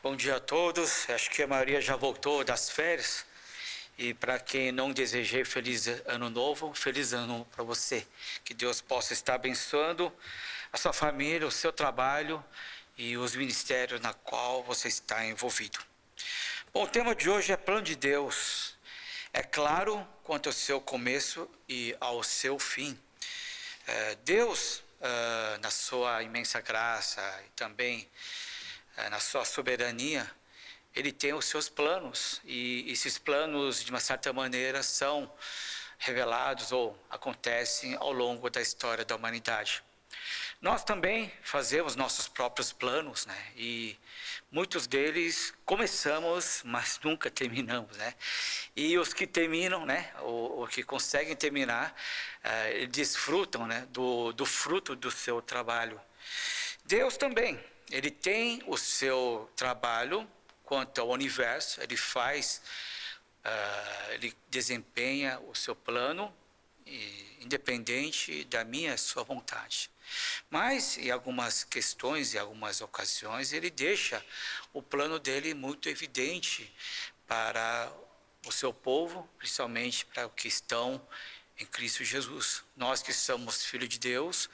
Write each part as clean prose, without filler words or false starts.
Bom dia a todos. Acho que a maioria já voltou das férias. E para quem não desejei feliz ano novo, feliz ano para você. Que Deus possa estar abençoando a sua família, o seu trabalho e os ministérios na qual você está envolvido. Bom, o tema de hoje é plano de Deus. É claro quanto ao seu começo e ao seu fim. Deus, na sua imensa graça e também na sua soberania, ele tem os seus planos, e esses planos, de uma certa maneira, são revelados ou acontecem ao longo da história da humanidade. Nós também fazemos nossos próprios planos, né? E muitos deles começamos, mas nunca terminamos, né? E os que terminam, né? Ou que conseguem terminar, desfrutam, né? Do fruto do seu trabalho. Deus também, ele tem o seu trabalho quanto ao universo, ele faz, ele desempenha o seu plano, independente da minha e sua vontade. Mas, em algumas questões, em algumas ocasiões, ele deixa o plano dele muito evidente para o seu povo, principalmente para os que estão em Cristo Jesus. Nós que somos filhos de Deus,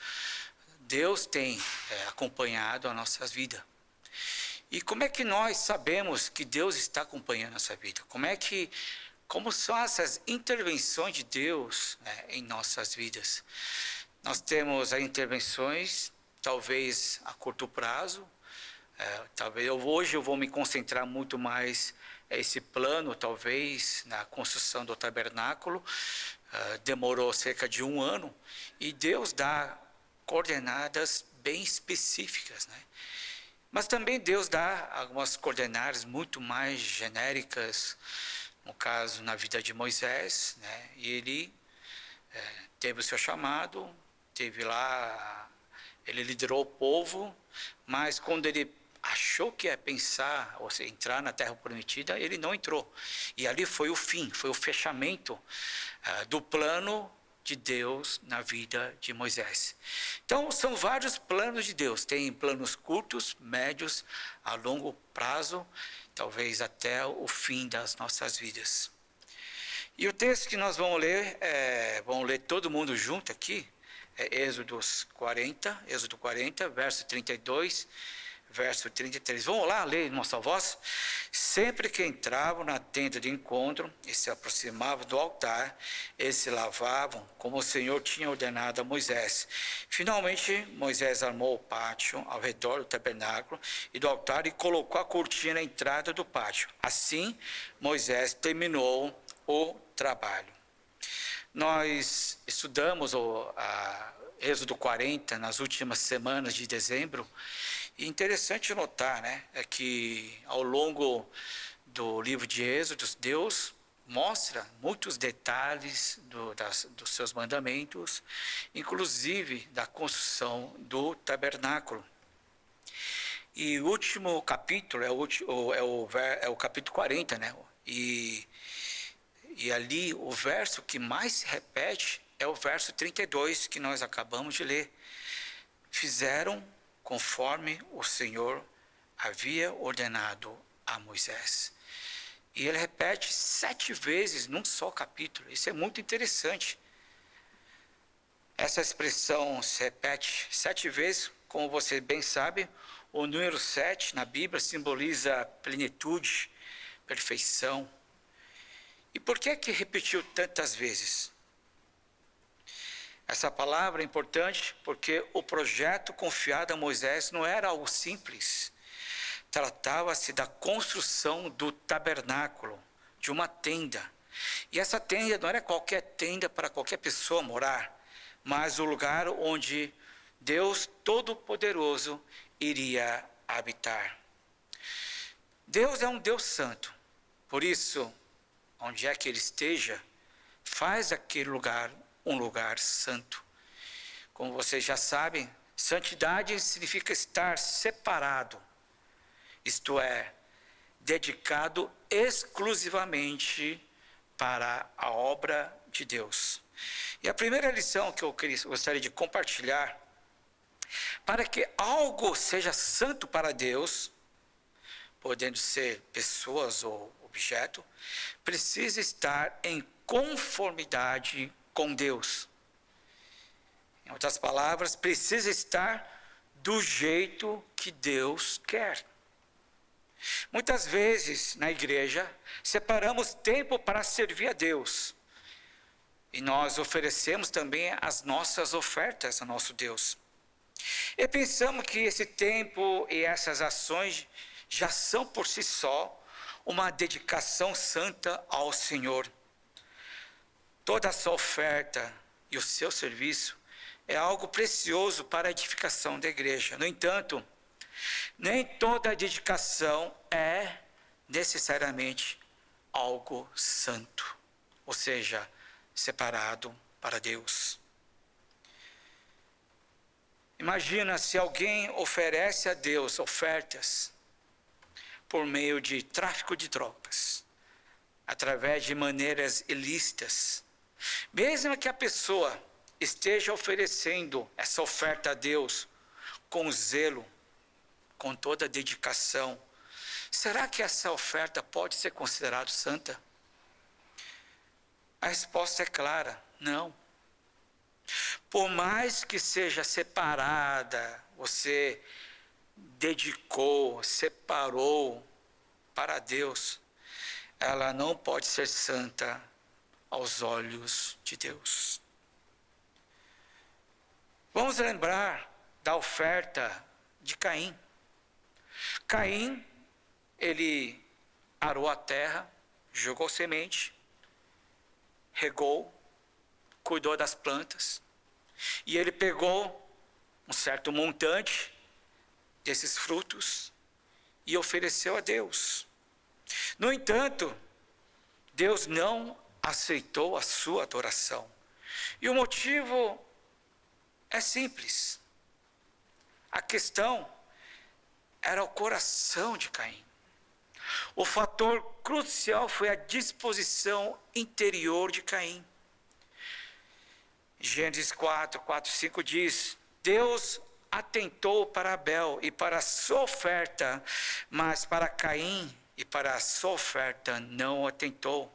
Deus tem acompanhado a nossa vida. E como é que nós sabemos que Deus está acompanhando a nossa vida? Como são essas intervenções de Deus, né, em nossas vidas? Nós temos as intervenções, talvez a curto prazo. Hoje eu vou me concentrar muito mais esse plano, talvez, na construção do tabernáculo. Demorou cerca de 1 ano, e Deus dá coordenadas bem específicas, né? Mas também Deus dá algumas coordenadas muito mais genéricas, no caso, na vida de Moisés, né? E ele teve o seu chamado, ele liderou o povo, mas quando ele achou que ia pensar, ou seja, entrar na Terra Prometida, ele não entrou. E ali foi o fim, foi o fechamento do plano de Deus na vida de Moisés. Então, são vários planos de Deus. Tem planos curtos, médios, a longo prazo, talvez até o fim das nossas vidas. E o texto que nós vamos ler todo mundo junto aqui, é Êxodo 40, verso 32, verso 33. Vamos lá ler em nossa voz? Sempre que entravam na tenda de encontro e se aproximavam do altar, eles se lavavam, como o Senhor tinha ordenado a Moisés. Finalmente, Moisés armou o pátio ao redor do tabernáculo e do altar e colocou a cortina na entrada do pátio. Assim, Moisés terminou o trabalho. Nós estudamos Êxodo 40 nas últimas semanas de dezembro. E interessante notar, né, que ao longo do livro de Êxodo, Deus mostra muitos detalhes dos seus mandamentos, inclusive da construção do tabernáculo. E o último capítulo é o capítulo 40, né? E ali o verso que mais se repete é o verso 32 que nós acabamos de ler. Fizeram conforme o Senhor havia ordenado a Moisés. E ele repete 7 vezes num só capítulo. Isso é muito interessante. Essa expressão se repete 7 vezes, como você bem sabe. O número 7 na Bíblia simboliza plenitude, perfeição. E por que repetiu tantas vezes? Essa palavra é importante porque o projeto confiado a Moisés não era algo simples. Tratava-se da construção do tabernáculo, de uma tenda. E essa tenda não era qualquer tenda para qualquer pessoa morar, mas o lugar onde Deus Todo-Poderoso iria habitar. Deus é um Deus santo, por isso, onde é que ele esteja, faz aquele lugar um lugar santo. Como vocês já sabem, santidade significa estar separado, isto é, dedicado exclusivamente para a obra de Deus. E a primeira lição que eu gostaria de compartilhar, para que algo seja santo para Deus, podendo ser pessoas ou objeto, precisa estar em conformidade com Deus. Em outras palavras, precisa estar do jeito que Deus quer. Muitas vezes, na igreja, separamos tempo para servir a Deus. E nós oferecemos também as nossas ofertas ao nosso Deus. E pensamos que esse tempo e essas ações já são por si só uma dedicação santa ao Senhor. Toda a sua oferta e o seu serviço é algo precioso para a edificação da igreja. No entanto, nem toda dedicação é necessariamente algo santo, ou seja, separado para Deus. Imagina se alguém oferece a Deus ofertas por meio de tráfico de drogas, através de maneiras ilícitas. Mesmo que a pessoa esteja oferecendo essa oferta a Deus com zelo, com toda a dedicação, será que essa oferta pode ser considerada santa? A resposta é clara, não. Por mais que seja separada, você dedicou, separou para Deus, ela não pode ser santa aos olhos de Deus. Vamos lembrar da oferta de Caim. Caim, ele arou a terra, jogou semente, regou, cuidou das plantas, e ele pegou um certo montante desses frutos e ofereceu a Deus. No entanto, Deus não aceitou a sua adoração. E o motivo é simples. A questão era o coração de Caim. O fator crucial foi a disposição interior de Caim. Gênesis 4, 5 diz: Deus atentou para Abel e para a sua oferta, mas para Caim e para a sua oferta não atentou.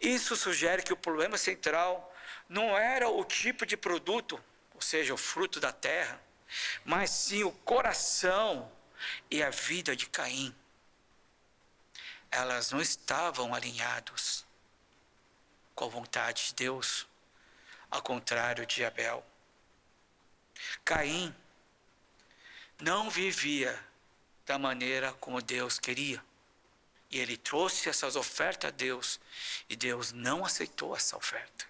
Isso sugere que o problema central não era o tipo de produto, ou seja, o fruto da terra, mas sim o coração e a vida de Caim. Elas não estavam alinhadas com a vontade de Deus, ao contrário de Abel. Caim não vivia da maneira como Deus queria. E ele trouxe essas ofertas a Deus, e Deus não aceitou essa oferta.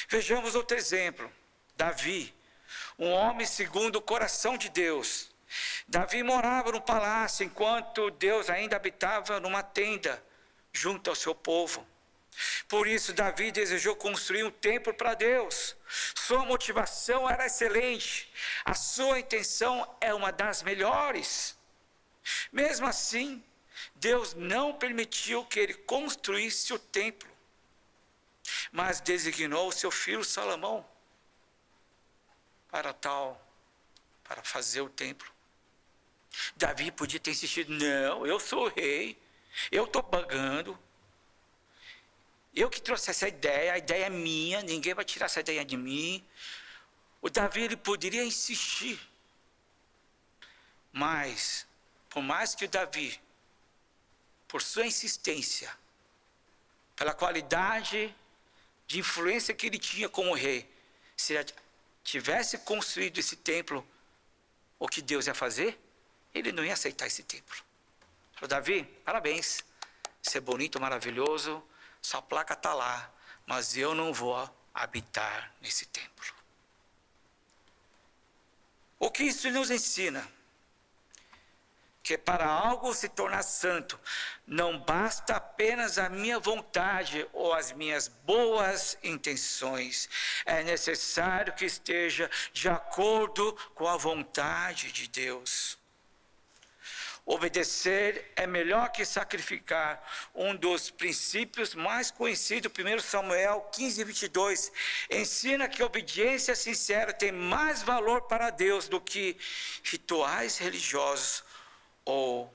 Vejamos outro exemplo. Davi, um homem segundo o coração de Deus. Davi morava no palácio, enquanto Deus ainda habitava numa tenda, junto ao seu povo. Por isso, Davi desejou construir um templo para Deus. Sua motivação era excelente. A sua intenção é uma das melhores. Mesmo assim, Deus não permitiu que ele construísse o templo, mas designou o seu filho Salomão para fazer o templo. Davi podia ter insistido: não, eu sou o rei, eu estou pagando, eu que trouxe essa ideia, a ideia é minha, ninguém vai tirar essa ideia de mim. O Davi, ele poderia insistir, mas por mais que o Davi, por sua insistência, pela qualidade de influência que ele tinha como rei, se ele tivesse construído esse templo, o que Deus ia fazer? Ele não ia aceitar esse templo. Falou: Davi, parabéns, você é bonito, maravilhoso, sua placa está lá, mas eu não vou habitar nesse templo. O que isso nos ensina? Que para algo se tornar santo, não basta apenas a minha vontade ou as minhas boas intenções. É necessário que esteja de acordo com a vontade de Deus. Obedecer é melhor que sacrificar. Um dos princípios mais conhecidos, 1 Samuel 15, 22, ensina que a obediência sincera tem mais valor para Deus do que rituais religiosos ou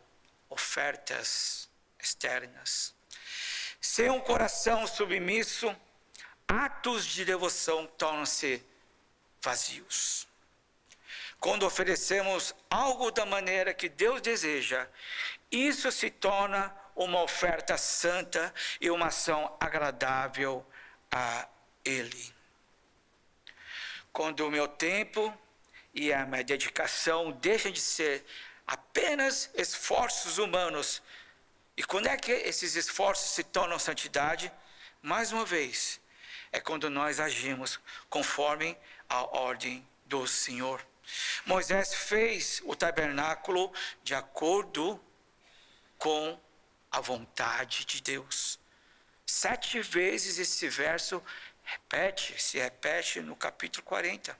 ofertas externas. Sem um coração submisso, atos de devoção tornam-se vazios. Quando oferecemos algo da maneira que Deus deseja, isso se torna uma oferta santa e uma ação agradável a Ele. Quando o meu tempo e a minha dedicação deixam de ser apenas esforços humanos, e quando é que esses esforços se tornam santidade? Mais uma vez, é quando nós agimos conforme a ordem do Senhor. Moisés fez o tabernáculo de acordo com a vontade de Deus. 7 vezes esse verso se repete no capítulo 40.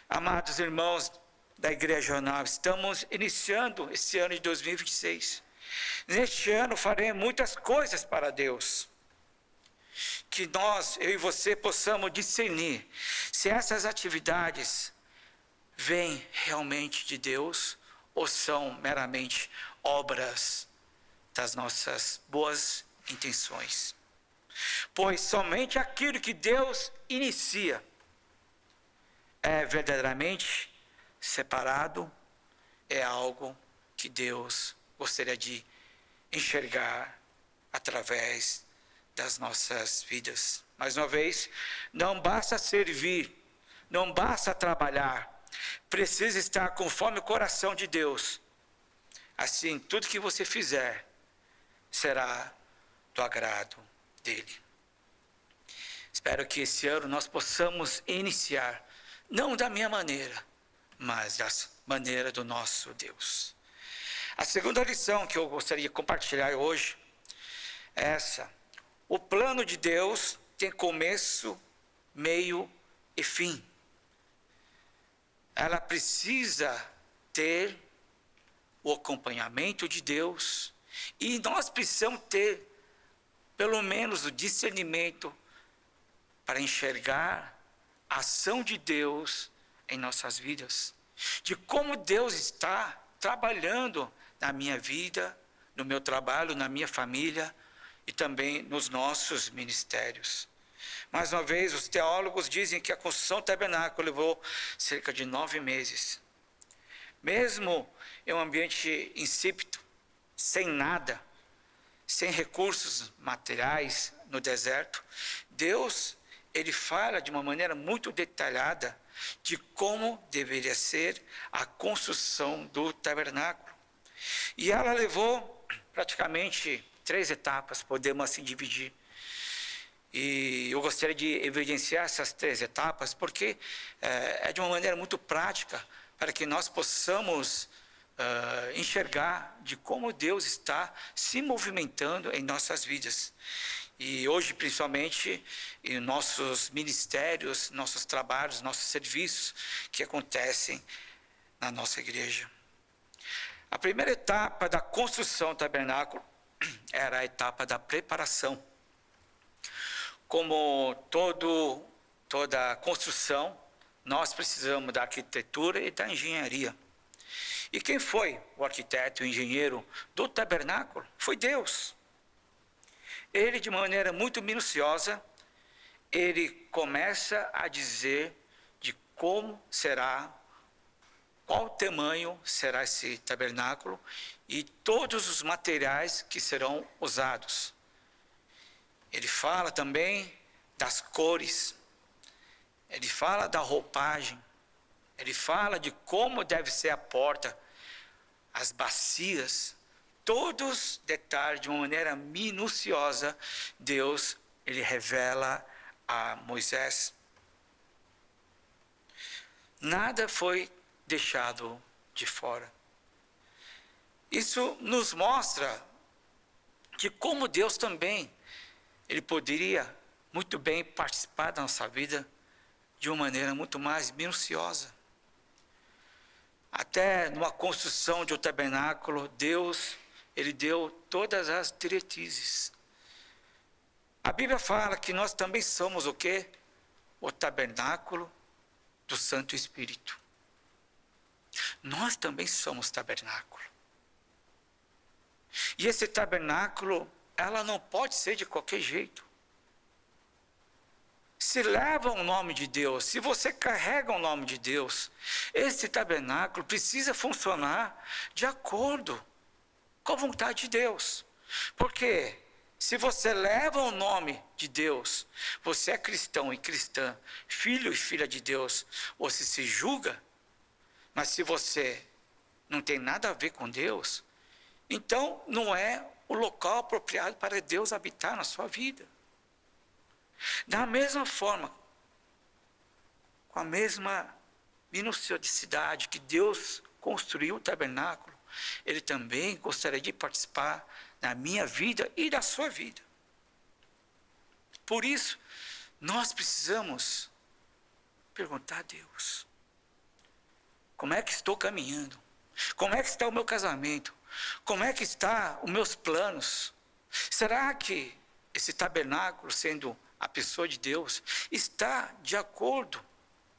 Amados irmãos da Igreja Jornal, estamos iniciando esse ano de 2026. Neste ano farei muitas coisas para Deus. Que nós, eu e você, possamos discernir se essas atividades vêm realmente de Deus ou são meramente obras das nossas boas intenções. Pois somente aquilo que Deus inicia é verdadeiramente separado, é algo que Deus gostaria de enxergar através das nossas vidas. Mais uma vez, não basta servir, não basta trabalhar, precisa estar conforme o coração de Deus. Assim, tudo que você fizer será do agrado dele. Espero que esse ano nós possamos iniciar, não da minha maneira, mas da maneira do nosso Deus. A segunda lição que eu gostaria de compartilhar hoje é essa. O plano de Deus tem começo, meio e fim. Ela precisa ter o acompanhamento de Deus e nós precisamos ter pelo menos o discernimento para enxergar a ação de Deus em nossas vidas, de como Deus está trabalhando na minha vida, no meu trabalho, na minha família e também nos nossos ministérios. Mais uma vez, os teólogos dizem que a construção do tabernáculo levou cerca de 9 meses. Mesmo em um ambiente insípido, sem nada, sem recursos materiais no deserto, Deus, ele fala de uma maneira muito detalhada de como deveria ser a construção do tabernáculo. E ela levou praticamente 3 etapas, podemos assim dividir. E eu gostaria de evidenciar essas 3 etapas, porque é de uma maneira muito prática, para que nós possamos enxergar de como Deus está se movimentando em nossas vidas. E hoje, principalmente, em nossos ministérios, nossos trabalhos, nossos serviços que acontecem na nossa igreja. A primeira etapa da construção do tabernáculo era a etapa da preparação. Como toda construção, nós precisamos da arquitetura e da engenharia. E quem foi o arquiteto e o engenheiro do tabernáculo? Foi Deus. Ele, de maneira muito minuciosa, ele começa a dizer de como será, qual tamanho será esse tabernáculo e todos os materiais que serão usados. Ele fala também das cores, ele fala da roupagem, ele fala de como deve ser a porta, as bacias, todos detalhes de uma maneira minuciosa. Deus, ele revela a Moisés. Nada foi deixado de fora. Isso nos mostra que como Deus também, ele poderia muito bem participar da nossa vida de uma maneira muito mais minuciosa. Até numa construção de um tabernáculo, Deus, ele deu todas as diretrizes. A Bíblia fala que nós também somos o quê? O tabernáculo do Santo Espírito. Nós também somos tabernáculo. E esse tabernáculo, ela não pode ser de qualquer jeito. Se leva o nome de Deus, se você carrega o nome de Deus, esse tabernáculo precisa funcionar de acordo com a vontade de Deus. Porque se você leva o nome de Deus, você é cristão e cristã, filho e filha de Deus, você se julga, mas se você não tem nada a ver com Deus, então não é o local apropriado para Deus habitar na sua vida. Da mesma forma, com a mesma minuciosidade que Deus construiu o tabernáculo, Ele também gostaria de participar da minha vida e da sua vida. Por isso, nós precisamos perguntar a Deus: como é que estou caminhando? Como é que está o meu casamento? Como é que estão os meus planos? Será que esse tabernáculo, sendo a pessoa de Deus, está de acordo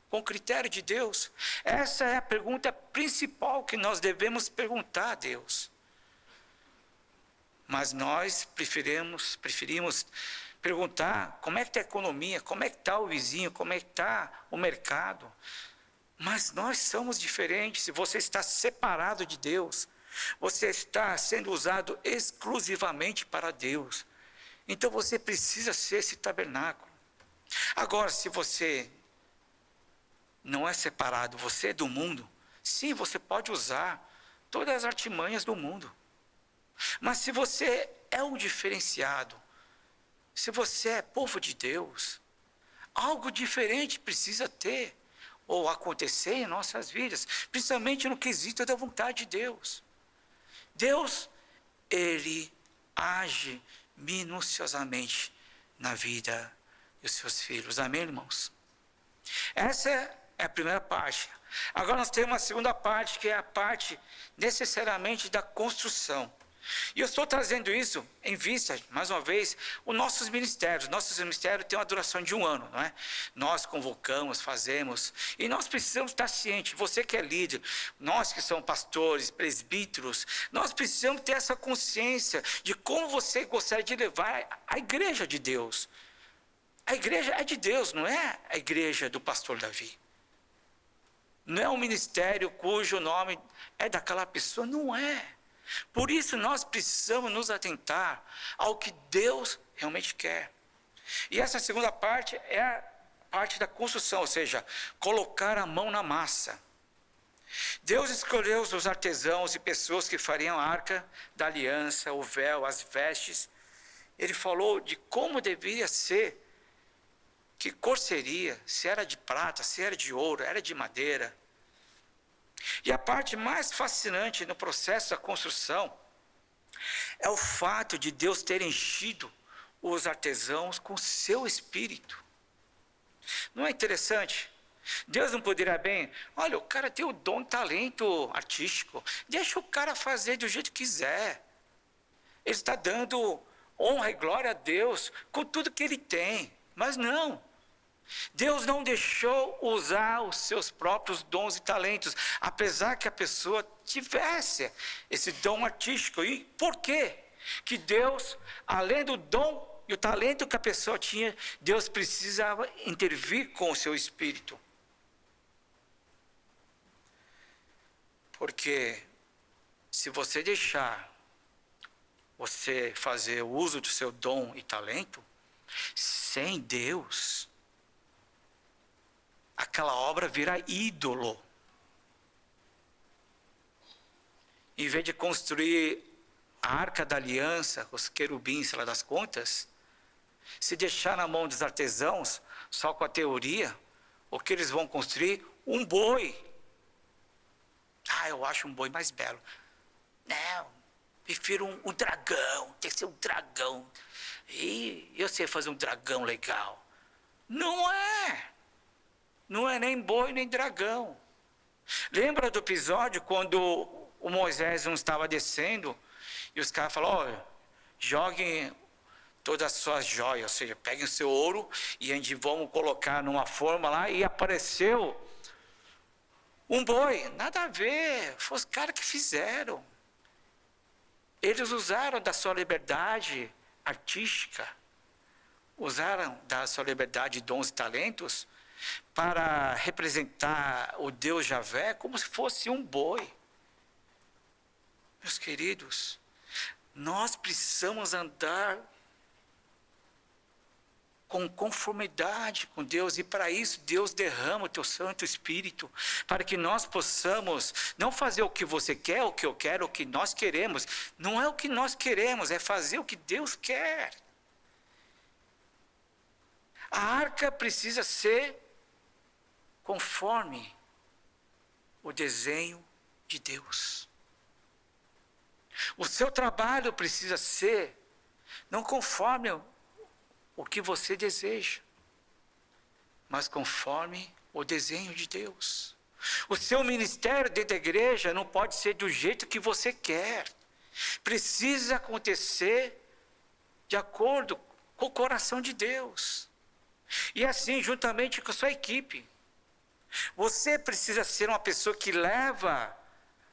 com o critério de Deus? Essa é a pergunta principal que nós devemos perguntar a Deus. Mas nós preferimos perguntar como é que está a economia, como é que está o vizinho, como é que está o mercado. Mas nós somos diferentes. Se você está separado de Deus, você está sendo usado exclusivamente para Deus. Então você precisa ser esse tabernáculo. Agora, se você não é separado, você é do mundo, sim, você pode usar todas as artimanhas do mundo. Mas se você é um diferenciado, se você é povo de Deus, algo diferente precisa ter ou acontecer em nossas vidas, principalmente no quesito da vontade de Deus. Deus, Ele age minuciosamente na vida dos seus filhos. Amém, irmãos? Essa é a primeira parte. Agora nós temos a segunda parte, que é a parte necessariamente da construção. E eu estou trazendo isso em vista, mais uma vez, os nossos ministérios. Nossos ministérios têm uma duração de 1 ano, não é? Nós convocamos, fazemos, e nós precisamos estar cientes. Você que é líder, nós que somos pastores, presbíteros, nós precisamos ter essa consciência de como você gostaria de levar a igreja de Deus. A igreja é de Deus, não é a igreja do pastor Davi. Não é um ministério cujo nome é daquela pessoa, não é. Por isso nós precisamos nos atentar ao que Deus realmente quer. E essa segunda parte é a parte da construção, ou seja, colocar a mão na massa. Deus escolheu os artesãos e pessoas que fariam a arca da aliança, o véu, as vestes. Ele falou de como deveria ser, que cor seria, se era de prata, se era de ouro, era de madeira. E a parte mais fascinante no processo da construção é o fato de Deus ter enchido os artesãos com seu espírito. Não é interessante? Deus não poderia bem, olha, o cara tem o dom, talento artístico, deixa o cara fazer do jeito que quiser. Ele está dando honra e glória a Deus com tudo que ele tem, mas não. Deus não deixou usar os seus próprios dons e talentos, apesar que a pessoa tivesse esse dom artístico. E por quê? Que Deus, além do dom e o talento que a pessoa tinha, Deus precisava intervir com o seu espírito. Porque se você deixar você fazer o uso do seu dom e talento, sem Deus, aquela obra vira ídolo. Em vez de construir a arca da aliança, os querubins, sei lá das contas, se deixar na mão dos artesãos, só com a teoria, o que eles vão construir? Um boi. Ah, eu acho um boi mais belo. Não, prefiro um dragão, tem que ser um dragão. E eu sei fazer um dragão legal. Não é. Não é nem boi nem dragão. Lembra do episódio quando o Moisés não estava descendo e os caras falaram, olha, joguem todas as suas joias, ou seja, peguem o seu ouro e a gente vamos colocar numa forma lá, e apareceu um boi. Nada a ver, foi os caras que fizeram. Eles usaram da sua liberdade artística, usaram da sua liberdade de dons e talentos para representar o Deus Javé como se fosse um boi. Meus queridos, nós precisamos andar com conformidade com Deus, e para isso Deus derrama o teu Santo Espírito, para que nós possamos não fazer o que você quer, o que eu quero, o que nós queremos. Não é o que nós queremos, é fazer o que Deus quer. A arca precisa ser conforme o desenho de Deus. O seu trabalho precisa ser não conforme o que você deseja, mas conforme o desenho de Deus. O seu ministério dentro da igreja não pode ser do jeito que você quer. Precisa acontecer de acordo com o coração de Deus. E assim, juntamente com a sua equipe. Você precisa ser uma pessoa que leva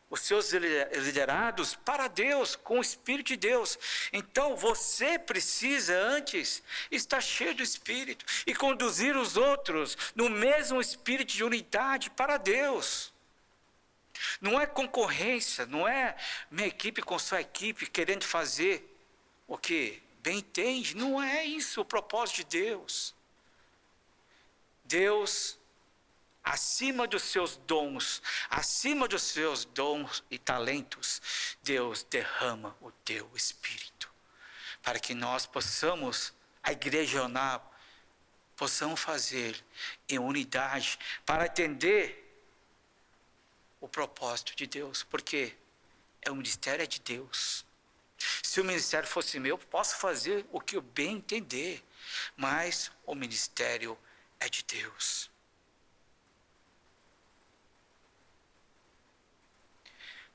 os seus liderados para Deus, com o Espírito de Deus. Então você precisa antes estar cheio do Espírito e conduzir os outros no mesmo espírito de unidade para Deus. Não é concorrência, não é minha equipe com sua equipe querendo fazer o que bem entende. Não é isso o propósito de Deus. Deus, acima dos seus dons e talentos, Deus derrama o teu Espírito, para que nós possamos, a igreja jornal, possamos fazer em unidade, para atender o propósito de Deus, porque o ministério é de Deus. Se o ministério fosse meu, posso fazer o que eu bem entender, mas o ministério é de Deus.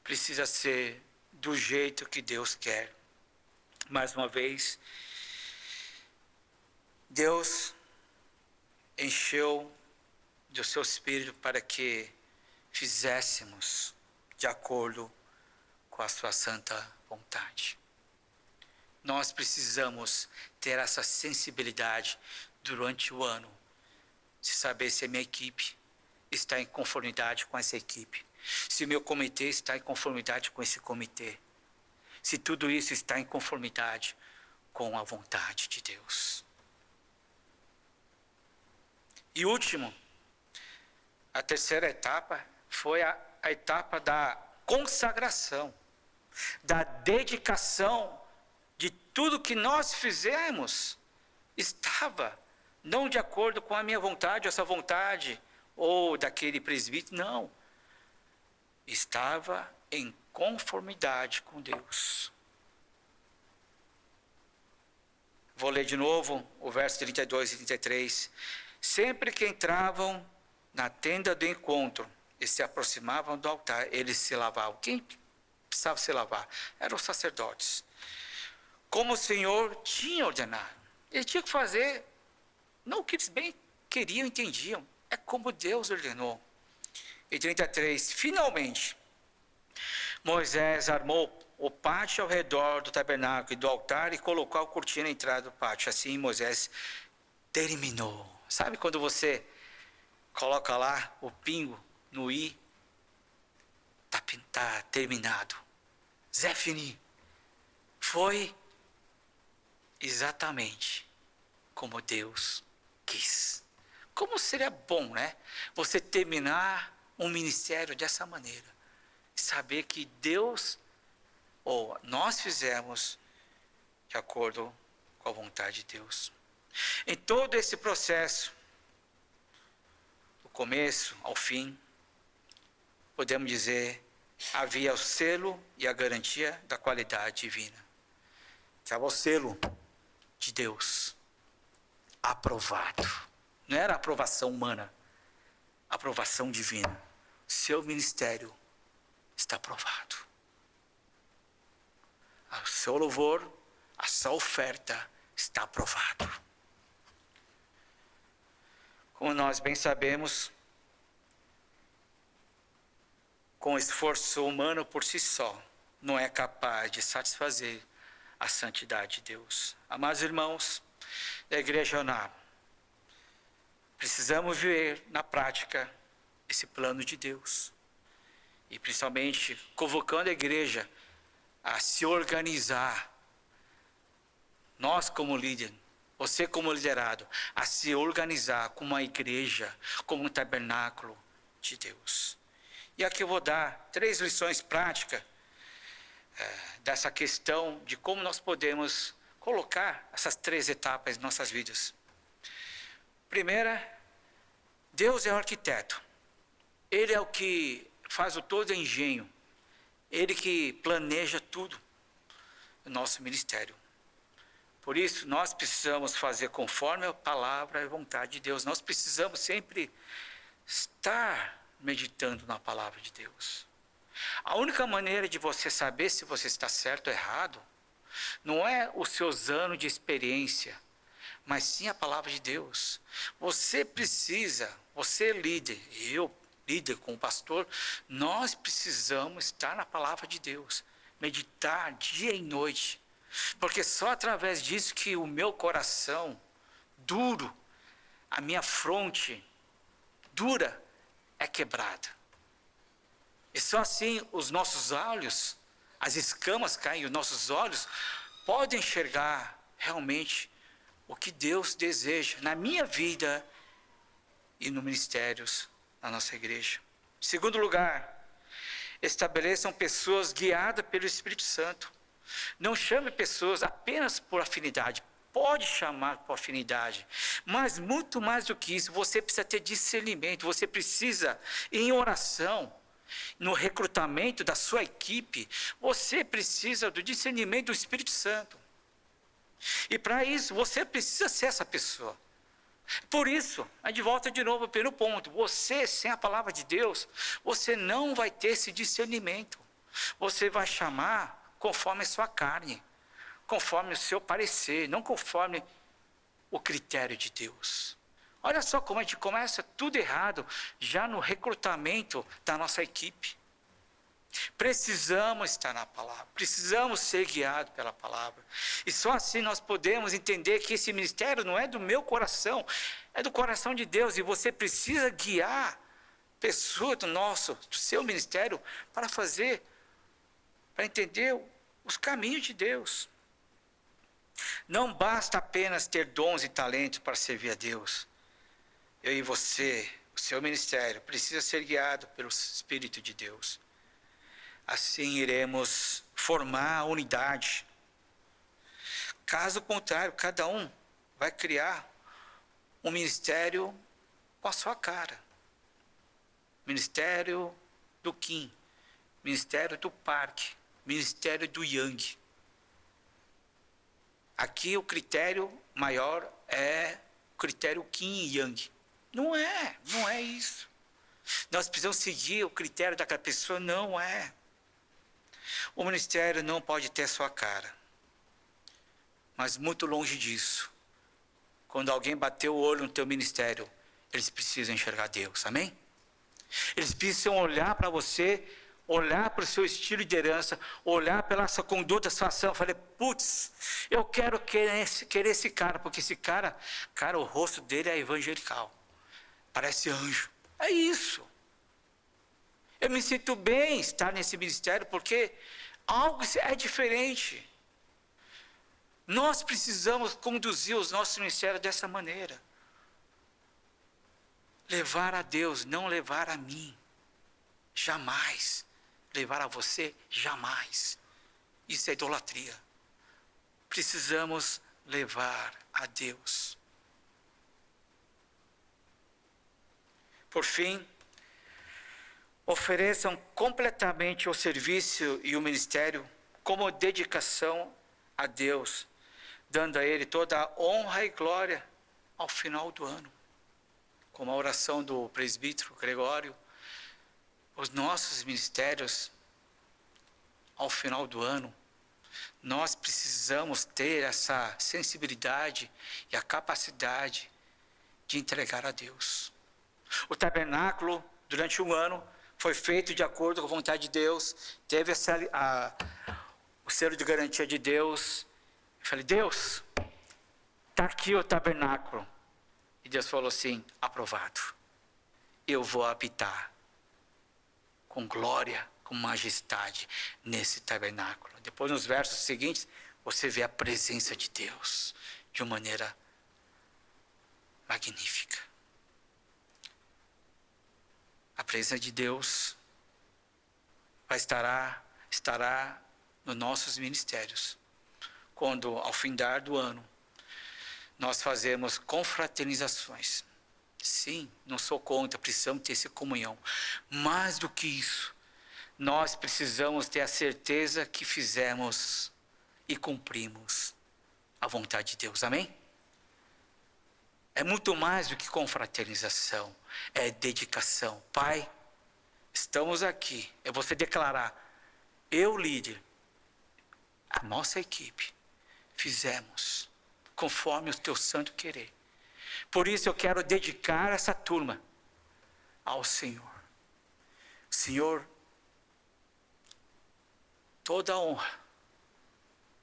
Precisa ser do jeito que Deus quer. Mais uma vez, Deus encheu do seu Espírito para que fizéssemos de acordo com a sua santa vontade. Nós precisamos ter essa sensibilidade durante o ano, de saber se a minha equipe está em conformidade com essa equipe, se o meu comitê está em conformidade com esse comitê, se tudo isso está em conformidade com a vontade de Deus. E último, a terceira etapa foi a etapa da consagração, da dedicação de tudo que nós fizemos estava não de acordo com a minha vontade, essa vontade, ou daquele presbítero, não. Estava em conformidade com Deus. Vou ler de novo o verso 32 e 33. Sempre que entravam na tenda do encontro e se aproximavam do altar, eles se lavavam. Quem precisava se lavar? Eram os sacerdotes. Como o Senhor tinha ordenado. Eles tinham que fazer, não o que eles bem queriam e entendiam, é como Deus ordenou. E 33, finalmente, Moisés armou o pátio ao redor do tabernáculo e do altar e colocou a cortina na entrada do pátio. Assim Moisés terminou. Sabe quando você coloca lá o pingo no i? Tá terminado. Zé fini. Foi exatamente como Deus quis. Como seria bom, né? Você terminar um ministério dessa maneira. Saber que Deus, ou nós fizemos de acordo com a vontade de Deus. Em todo esse processo, do começo ao fim, podemos dizer, havia o selo e a garantia da qualidade divina. Estava o selo de Deus, aprovado. Não era aprovação humana, aprovação divina. Seu ministério está aprovado. O seu louvor, a sua oferta está aprovado. Como nós bem sabemos, com esforço humano por si só, não é capaz de satisfazer a santidade de Deus. Amados irmãos da Igreja Unar, precisamos ver na prática esse plano de Deus. E principalmente convocando a igreja a se organizar. Nós como líder, você como liderado, a se organizar como uma igreja, como um tabernáculo de Deus. E aqui eu vou dar 3 lições práticas dessa questão de como nós podemos colocar essas 3 etapas em nossas vidas. Primeira, Deus é o arquiteto. Ele é o que faz o todo engenho. Ele que planeja tudo no nosso ministério. Por isso, nós precisamos fazer conforme a palavra e a vontade de Deus. Nós precisamos sempre estar meditando na palavra de Deus. A única maneira de você saber se você está certo ou errado, não é os seus anos de experiência, mas sim a palavra de Deus. Você precisa, você líder, eu líder como pastor, nós precisamos estar na palavra de Deus, meditar dia e noite, porque só através disso que o meu coração duro, a minha fronte dura é quebrada. E só assim os nossos olhos, as escamas caem, os nossos olhos podem enxergar realmente o que Deus deseja na minha vida e no ministérios da nossa igreja. Em segundo lugar, estabeleçam pessoas guiadas pelo Espírito Santo. Não chame pessoas apenas por afinidade. Pode chamar por afinidade, mas muito mais do que isso, você precisa ter discernimento, você precisa, em oração, no recrutamento da sua equipe, você precisa do discernimento do Espírito Santo. E para isso, você precisa ser essa pessoa. Por isso, a gente volta de novo ao primeiro ponto. Você, sem a palavra de Deus, você não vai ter esse discernimento. Você vai chamar conforme a sua carne, conforme o seu parecer, não conforme o critério de Deus. Olha só como a gente começa tudo errado, já no recrutamento da nossa equipe. Precisamos estar na palavra, precisamos ser guiados pela palavra. E só assim nós podemos entender que esse ministério não é do meu coração, é do coração de Deus. E você precisa guiar pessoas do seu ministério para entender os caminhos de Deus. Não basta apenas ter dons e talentos para servir a Deus. Eu e você, o seu ministério, precisa ser guiado pelo Espírito de Deus. Assim iremos formar a unidade. Caso contrário, cada um vai criar um ministério com a sua cara. Ministério do Kim, ministério do Park, ministério do Yang. Aqui o critério maior é o critério Kim e Yang. Não é isso. Nós precisamos seguir o critério daquela pessoa, não é. O ministério não pode ter sua cara. Mas muito longe disso. Quando alguém bater o olho no teu ministério, eles precisam enxergar Deus, amém? Eles precisam olhar para você, olhar para o seu estilo de liderança, olhar pela sua conduta, sua ação. Eu falei, putz, eu quero querer esse cara, porque esse cara, o rosto dele é evangelical. Parece anjo. É isso. Eu me sinto bem estar nesse ministério, porque algo é diferente. Nós precisamos conduzir os nossos ministérios dessa maneira. Levar a Deus, não levar a mim. Jamais. Levar a você, jamais. Isso é idolatria. Precisamos levar a Deus. Por fim, ofereçam completamente o serviço e o ministério como dedicação a Deus, dando a Ele toda a honra e glória ao final do ano. Como a oração do presbítero Gregório, os nossos ministérios, ao final do ano, nós precisamos ter essa sensibilidade e a capacidade de entregar a Deus. O tabernáculo, durante um ano, foi feito de acordo com a vontade de Deus, teve o selo de garantia de Deus. Eu falei, Deus, está aqui o tabernáculo. E Deus falou assim, aprovado. Eu vou habitar com glória, com majestade nesse tabernáculo. Depois, nos versos seguintes, você vê a presença de Deus de uma maneira magnífica. A presença de Deus estará nos nossos ministérios, quando, ao findar do ano, nós fazemos confraternizações. Sim, não sou contra, precisamos ter essa comunhão. Mais do que isso, nós precisamos ter a certeza que fizemos e cumprimos a vontade de Deus. Amém? É muito mais do que confraternização, é dedicação. Pai, estamos aqui, é você declarar, eu, líder, a nossa equipe, fizemos conforme o teu santo querer. Por isso eu quero dedicar essa turma ao Senhor. Senhor, toda a honra,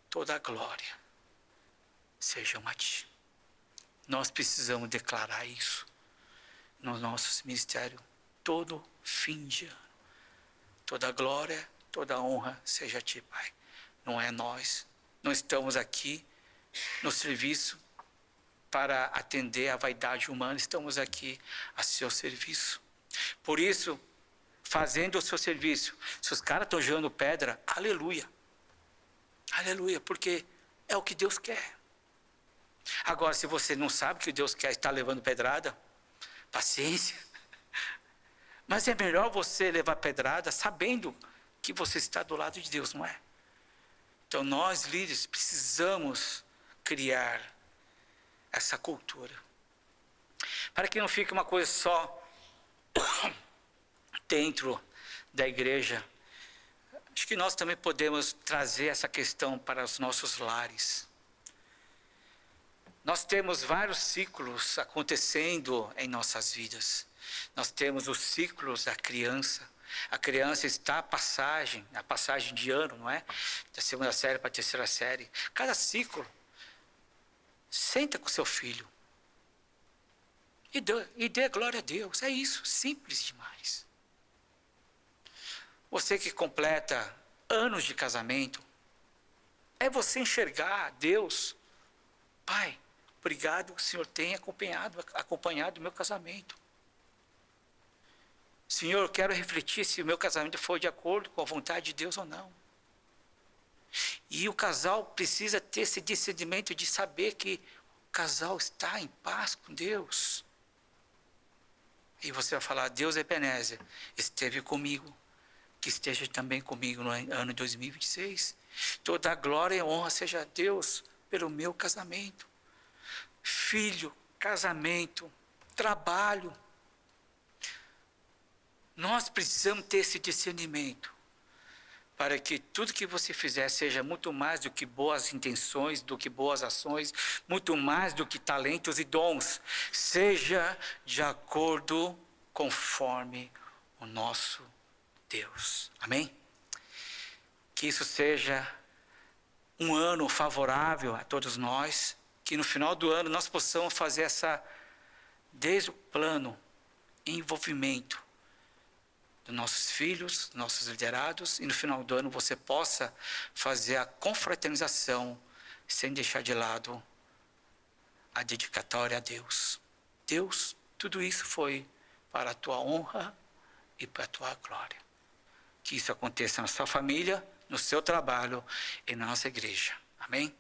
toda a glória sejam a Ti. Nós precisamos declarar isso no nosso ministério todo fim de ano. Toda a glória, toda a honra seja a Ti, Pai. Não é nós. Não estamos aqui no serviço para atender a vaidade humana. Estamos aqui a seu serviço. Por isso, fazendo o seu serviço, se os caras estão jogando pedra, aleluia. Aleluia, porque é o que Deus quer. Agora, se você não sabe que Deus quer estar levando pedrada, paciência. Mas é melhor você levar pedrada sabendo que você está do lado de Deus, não é? Então, nós líderes precisamos criar essa cultura. Para que não fique uma coisa só dentro da igreja. Acho que nós também podemos trazer essa questão para os nossos lares. Nós temos vários ciclos acontecendo em nossas vidas. Nós temos os ciclos da criança. A criança está a passagem de ano, não é? Da segunda série para a terceira série. Cada ciclo. Senta com seu filho. E dê glória a Deus. É isso, simples demais. Você que completa anos de casamento, é você enxergar Deus. Pai, obrigado que o Senhor tenha acompanhado o meu casamento. Senhor, eu quero refletir se o meu casamento foi de acordo com a vontade de Deus ou não. E o casal precisa ter esse discernimento de saber que o casal está em paz com Deus. E você vai falar, Deus Ebenezer, esteve comigo, que esteja também comigo no ano 2026. Toda a glória e honra seja a Deus pelo meu casamento. Filho, casamento, trabalho. Nós precisamos ter esse discernimento para que tudo que você fizer seja muito mais do que boas intenções, do que boas ações, muito mais do que talentos e dons. Seja de acordo conforme o nosso Deus. Amém? Que isso seja um ano favorável a todos nós, que no final do ano nós possamos fazer desde o plano, envolvimento dos nossos filhos, nossos liderados, e no final do ano você possa fazer a confraternização sem deixar de lado a dedicatória a Deus. Deus, tudo isso foi para a tua honra e para a tua glória. Que isso aconteça na sua família, no seu trabalho e na nossa igreja. Amém?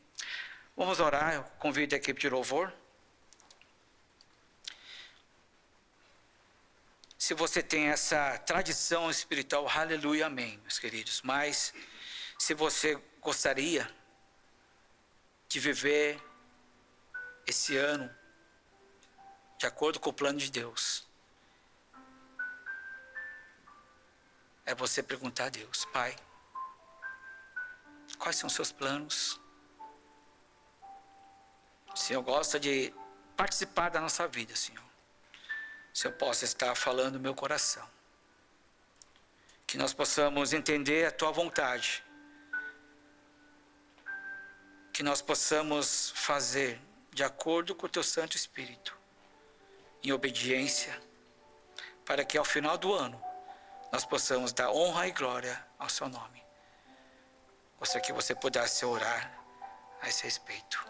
Vamos orar, eu convido a equipe de louvor. Se você tem essa tradição espiritual, aleluia, amém, meus queridos. Mas, se você gostaria de viver esse ano de acordo com o plano de Deus, é você perguntar a Deus, Pai, quais são os seus planos? O Senhor gosta de participar da nossa vida, Senhor. Se eu possa estar falando no meu coração. que nós possamos entender a Tua vontade, que nós possamos fazer de acordo com o Teu Santo Espírito, em obediência, para que ao final do ano nós possamos dar honra e glória ao Seu nome. Gostaria que você pudesse orar a esse respeito.